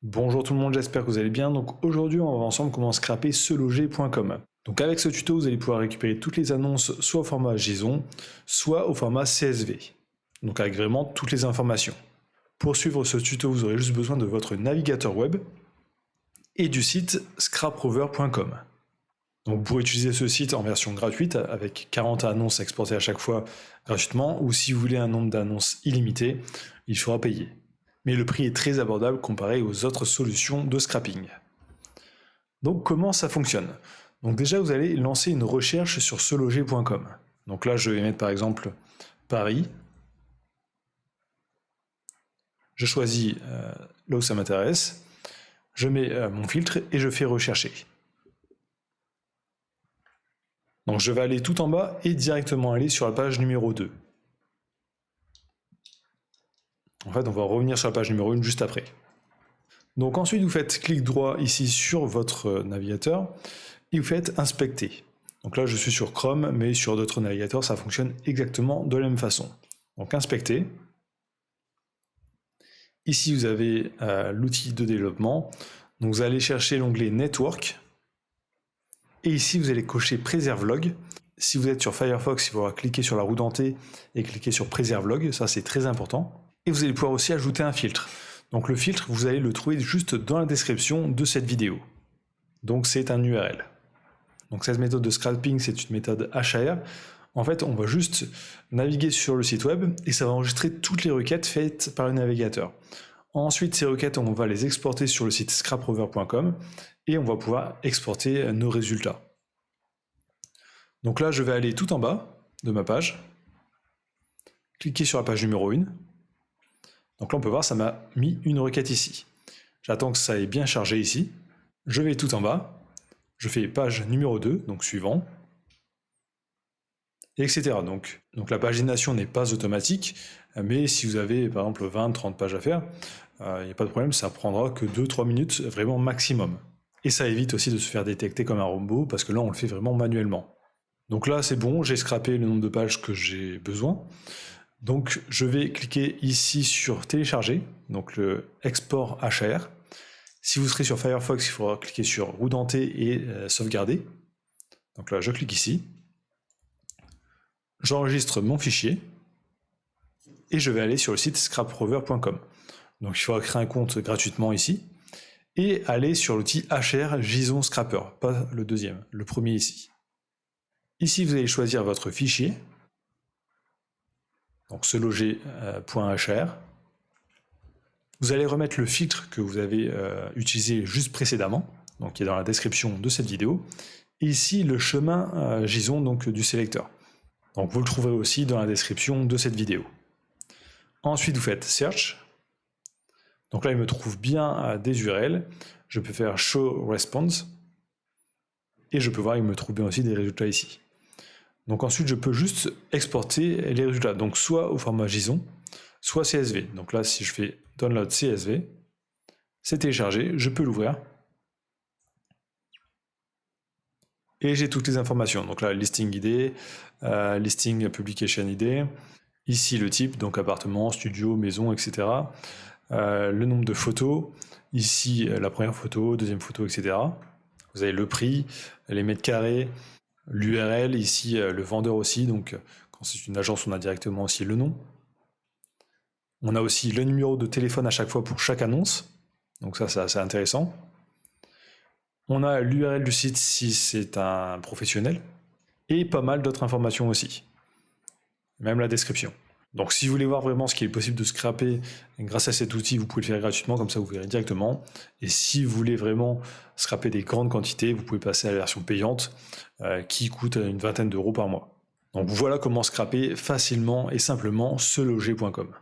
Bonjour tout le monde, j'espère que vous allez bien. Donc aujourd'hui, on va voir ensemble comment scraper seloger.com. Donc avec ce tuto, vous allez pouvoir récupérer toutes les annonces soit au format JSON, soit au format CSV. Donc avec vraiment toutes les informations. Pour suivre ce tuto, vous aurez juste besoin de votre navigateur web et du site scraprover.com. Donc pour utiliser ce site en version gratuite, avec 40 annonces exportées à chaque fois gratuitement, ou si vous voulez un nombre d'annonces illimité, il faudra payer. Mais le prix est très abordable comparé aux autres solutions de scrapping. Donc comment ça fonctionne? Donc déjà vous allez lancer une recherche sur seloger.com. Donc là je vais mettre par exemple Paris. Je choisis là où ça m'intéresse. Je mets mon filtre et je fais rechercher. Donc je vais aller tout en bas et directement aller sur la page numéro 2. En fait, on va revenir sur la page numéro 1 juste après. Donc ensuite, vous faites clic droit ici sur votre navigateur et vous faites inspecter. Donc là, je suis sur Chrome, mais sur d'autres navigateurs, ça fonctionne exactement de la même façon. Donc inspecter. Ici, vous avez l'outil de développement. Donc vous allez chercher l'onglet Network. Et ici, vous allez cocher Préserve log. Si vous êtes sur Firefox, il faudra cliquer sur la roue dentée et cliquer sur Préserve log. Ça, c'est très important. Et vous allez pouvoir aussi ajouter un filtre. Donc le filtre, vous allez le trouver juste dans la description de cette vidéo. Donc c'est un URL. Donc cette méthode de scrapping, c'est une méthode HAR. En fait, on va juste naviguer sur le site web et ça va enregistrer toutes les requêtes faites par le navigateur. Ensuite, ces requêtes, on va les exporter sur le site scraprover.com et on va pouvoir exporter nos résultats. Donc là, je vais aller tout en bas de ma page, cliquer sur la page numéro 1. Donc là, on peut voir, ça m'a mis une requête ici. J'attends que ça ait bien chargé ici. Je vais tout en bas. Je fais page numéro 2, donc suivant, etc. Donc la pagination n'est pas automatique, mais si vous avez par exemple 20-30 pages à faire, il n'y a pas de problème, ça prendra que 2-3 minutes, vraiment maximum. Et ça évite aussi de se faire détecter comme un robot, parce que là, on le fait vraiment manuellement. Donc là, c'est bon, j'ai scrappé le nombre de pages que j'ai besoin. Donc je vais cliquer ici sur télécharger, donc le export HAR. Si vous serez sur Firefox, il faudra cliquer sur roue dentée et sauvegarder. Donc là, je clique ici. J'enregistre mon fichier et je vais aller sur le site scraprover.com. Donc il faudra créer un compte gratuitement ici et aller sur l'outil HR JSON Scrapper, pas le deuxième, le premier ici. Ici, vous allez choisir votre fichier. Donc seloger.hr. Vous allez remettre le filtre que vous avez utilisé juste précédemment, donc qui est dans la description de cette vidéo. Et ici, le chemin JSON donc, du sélecteur. Donc vous le trouverez aussi dans la description de cette vidéo. Ensuite, vous faites Search. Donc là, il me trouve bien des URL. Je peux faire Show Response. Et je peux voir, il me trouve bien aussi des résultats ici. Donc ensuite, je peux juste exporter les résultats. Donc soit au format JSON, soit CSV. Donc là, si je fais Download CSV, c'est téléchargé, je peux l'ouvrir. Et j'ai toutes les informations. Donc là, Listing ID, Listing Publication ID. Ici, le type, donc appartement, studio, maison, etc. Le nombre de photos. Ici, la première photo, deuxième photo, etc. Vous avez le prix, les mètres carrés, l'URL, ici, le vendeur aussi. Donc, quand c'est une agence, on a directement aussi le nom. On a aussi le numéro de téléphone à chaque fois pour chaque annonce. Donc ça, c'est assez intéressant. On a l'URL du site si c'est un professionnel. Et pas mal d'autres informations aussi. Même la description. Donc si vous voulez voir vraiment ce qui est possible de scraper grâce à cet outil, vous pouvez le faire gratuitement, comme ça vous verrez directement. Et si vous voulez vraiment scraper des grandes quantités, vous pouvez passer à la version payante qui coûte une vingtaine d'euros par mois. Donc voilà comment scraper facilement et simplement seloger.com.